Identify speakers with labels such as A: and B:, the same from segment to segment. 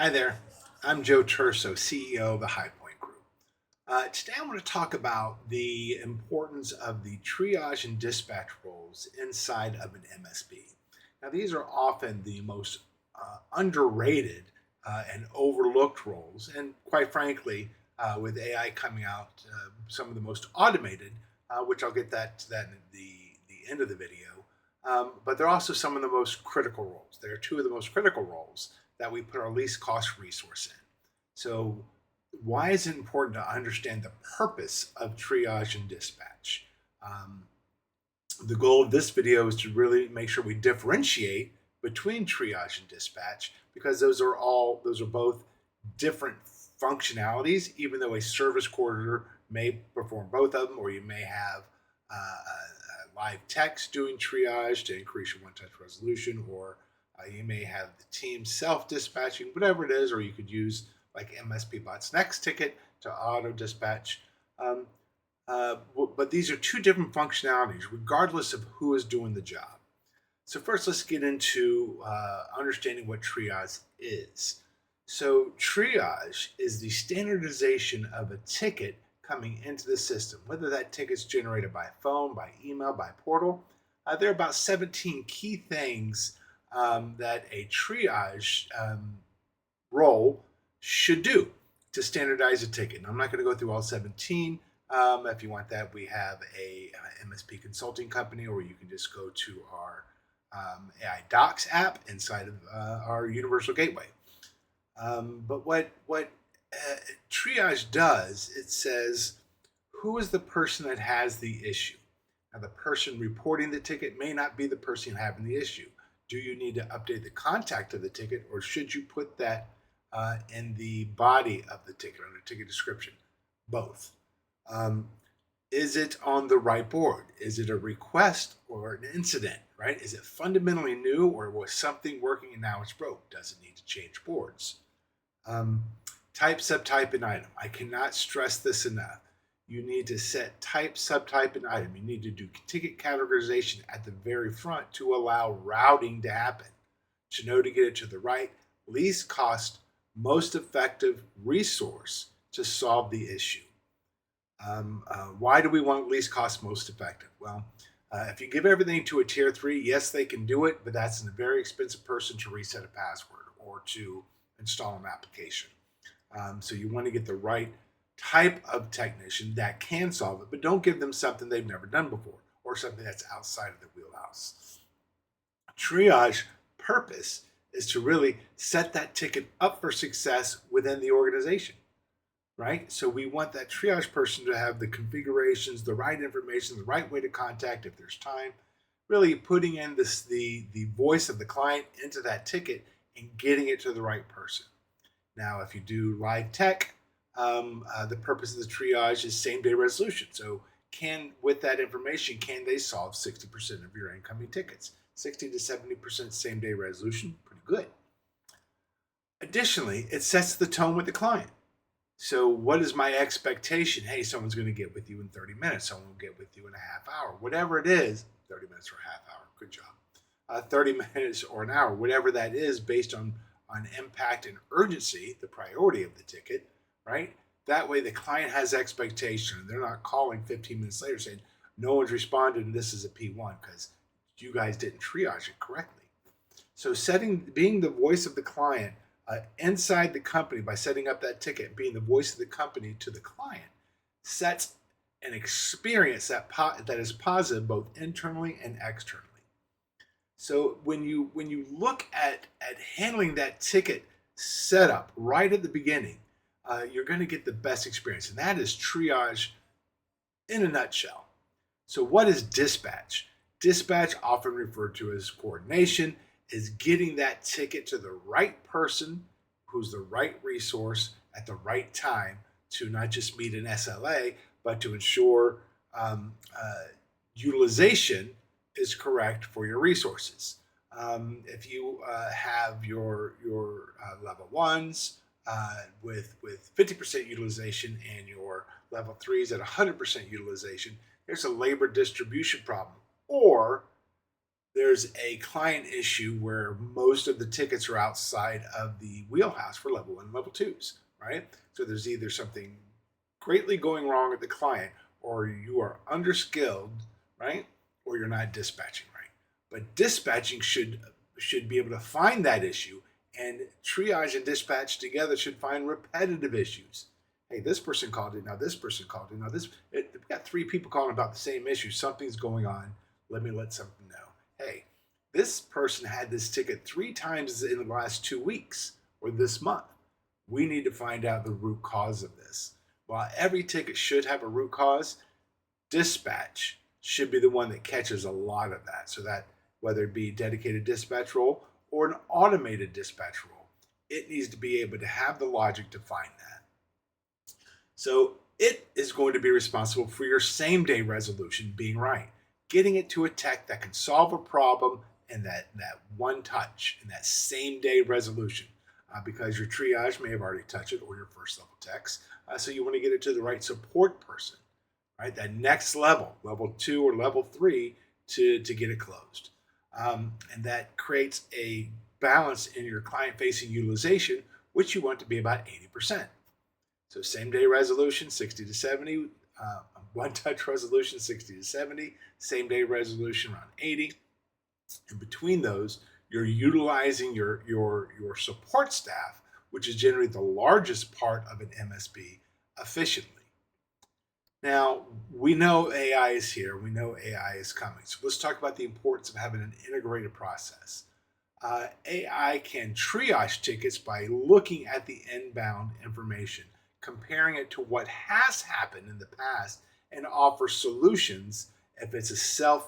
A: Hi there, I'm Joe Terso, CEO of the High Point Group. Today I want to talk about the importance of the triage and dispatch roles inside of an MSP. Now, these are often the most underrated and overlooked roles, and quite frankly, with AI coming out, some of the most automated, which I'll get to that in the end of the video. But they're also some of the most critical roles. They're two of the most critical roles that we put our least cost resource in. So, why is it important to understand the purpose of triage and dispatch? Um, the goal of this video is to really make sure we differentiate between triage and dispatch because those are both different functionalities, even though a service coordinator may perform both of them, or you may have live text doing triage to increase your one-touch resolution, or you may have the team self-dispatching, whatever it is, or you could use like MSP Bot's Next Ticket to auto-dispatch. Um, but these are two different functionalities, regardless of who is doing the job. So first, let's get into understanding what triage is. So triage is the standardization of a ticket coming into the system, whether that ticket's generated by phone, by email, by portal. There are about 17 key things that a triage role should do to standardize a ticket. And I'm not going to go through all 17. If you want that, we have a MSP consulting company, or you can just go to our AI Docs app inside of our Universal Gateway. But what triage does, it says, who is the person that has the issue? Now, the person reporting the ticket may not be the person having the issue. Do you need to update the contact of the ticket, or should you put that in the body of the ticket, under ticket description? Both. Um, is it on the right board? Is it a request or an incident, right? Is it fundamentally new, or was something working and now it's broke? Does it need to change boards? Um, Type, subtype, and item. I cannot stress this enough. You need to set type, subtype, and item. You need to do ticket categorization at the very front to allow routing to happen, to know to get it to the right, least cost, most effective resource to solve the issue. Why do we want least cost, most effective? Well, if you give everything to a tier 3, yes, they can do it, but that's a very expensive person to reset a password or to install an application. So you want to get the right type of technician that can solve it, but don't give them something they've never done before or something that's outside of the wheelhouse. Triage purpose is to really set that ticket up for success within the organization, right? So we want that triage person to have the configurations, the right information, the right way to contact if there's time, really putting in the voice of the client into that ticket and getting it to the right person. Now, if you do live tech, the purpose of the triage is same day resolution. So with that information, can they solve 60% of your incoming tickets? 60 to 70% same day resolution, pretty good. Additionally, it sets the tone with the client. So what is my expectation? Hey, someone's going to get with you in 30 minutes. Someone will get with you in a half hour. Whatever it is, 30 minutes or a half hour. Good job. 30 minutes or an hour, whatever that is, based on impact and urgency, the priority of the ticket, right? That way the client has expectation. They're not calling 15 minutes later saying, no one's responded and this is a P1 because you guys didn't triage it correctly. So being the voice of the client inside the company by setting up that ticket, being the voice of the company to the client, sets an experience that is positive both internally and externally. So when you look at handling that ticket setup right at the beginning, you're going to get the best experience, and that is triage in a nutshell. So what is dispatch? Dispatch, often referred to as coordination, is getting that ticket to the right person who's the right resource at the right time to not just meet an SLA, but to ensure utilization is correct for your resources. If you have your level ones with 50% utilization and your level threes at 100% utilization, there's a labor distribution problem. Or there's a client issue where most of the tickets are outside of the wheelhouse for level 1 and level 2s, right? So there's either something greatly going wrong with the client, or you are underskilled, right? Or you're not dispatching right. But dispatching should be able to find that issue, and triage and dispatch together should find repetitive issues. Hey, this person called it. Now this person called it. Now we've got 3 people calling about the same issue. Something's going on. Let me let something know. Hey, this person had this ticket 3 times in the last 2 weeks or this month. We need to find out the root cause of this. While every ticket should have a root cause, dispatch should be the one that catches a lot of that. So that whether it be dedicated dispatch role or an automated dispatch role, it needs to be able to have the logic to find that. So it is going to be responsible for your same day resolution being right, getting it to a tech that can solve a problem in that one touch, in that same day resolution. Because your triage may have already touched it, or your first level techs. So you want to get it to the right support person, right? That next level, level 2 or level 3, to get it closed. And that creates a balance in your client facing utilization, which you want to be about 80%. So same day resolution, 60 to 70, one touch resolution, 60 to 70, same day resolution around 80. And between those, you're utilizing your support staff, which is generally the largest part of an MSP, efficiently. Now, we know AI is here. We know AI is coming. So let's talk about the importance of having an integrated process. AI can triage tickets by looking at the inbound information, comparing it to what has happened in the past, and offer solutions. If it's a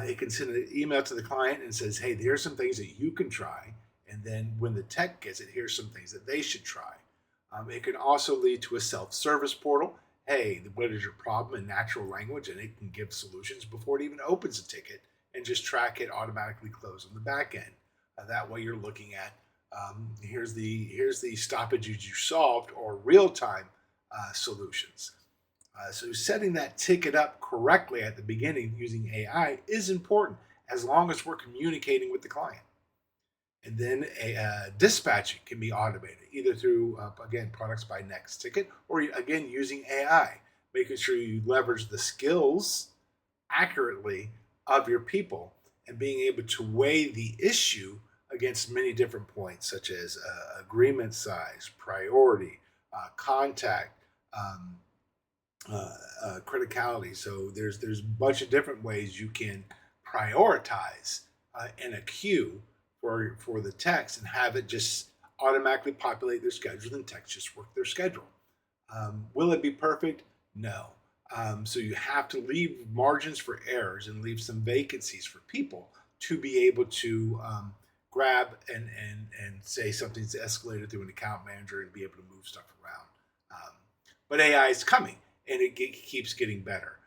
A: it can send an email to the client and says, hey, here's some things that you can try. And then when the tech gets it, here's some things that they should try. It can also lead to a self-service portal. Hey, what is your problem in natural language? And it can give solutions before it even opens a ticket, and just track it automatically close on the back end. That way you're looking at, here's the stoppages you solved, or real-time solutions. So setting that ticket up correctly at the beginning using AI is important, as long as we're communicating with the client. And then dispatching can be automated, either through, again, products by Next Ticket, or again, using AI, making sure you leverage the skills accurately of your people, and being able to weigh the issue against many different points, such as agreement size, priority, contact, criticality. So there's a bunch of different ways you can prioritize in a queue for the techs, and have it just automatically populate their schedule, and techs just work their schedule. Will it be perfect? No. So you have to leave margins for errors and leave some vacancies for people to be able to grab and say something's escalated through an account manager and be able to move stuff around. But AI is coming, and it keeps getting better.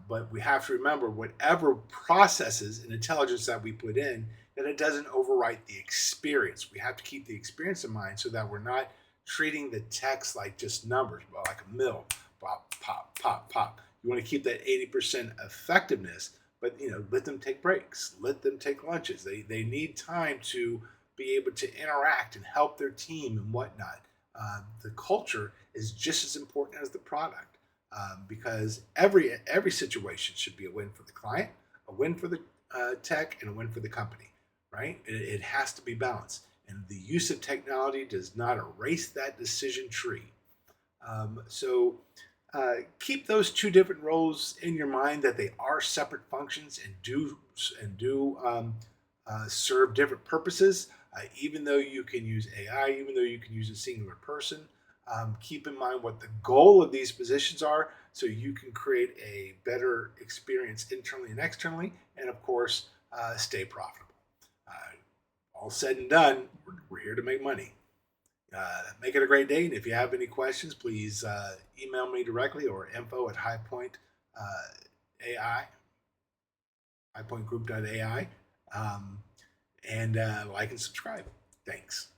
A: But we have to remember, whatever processes and intelligence that we put in, that it doesn't overwrite the experience. We have to keep the experience in mind, so that we're not treating the text like just numbers, but like a mill. Pop, pop, pop, pop. You want to keep that 80% effectiveness, but let them take breaks, let them take lunches. They need time to be able to interact and help their team and whatnot. The culture is just as important as the product, because every situation should be a win for the client, a win for the tech, and a win for the company, right? It has to be balanced, and the use of technology does not erase that decision tree. So keep those 2 different roles in your mind, that they are separate functions and do serve different purposes. Even though you can use AI, even though you can use a singular person, keep in mind what the goal of these positions are, so you can create a better experience internally and externally, and of course, stay profitable. All said and done, we're here to make money. Make it a great day, and if you have any questions, please email me directly, or info@highpoint AI, highpointgroup.ai, and like and subscribe. Thanks.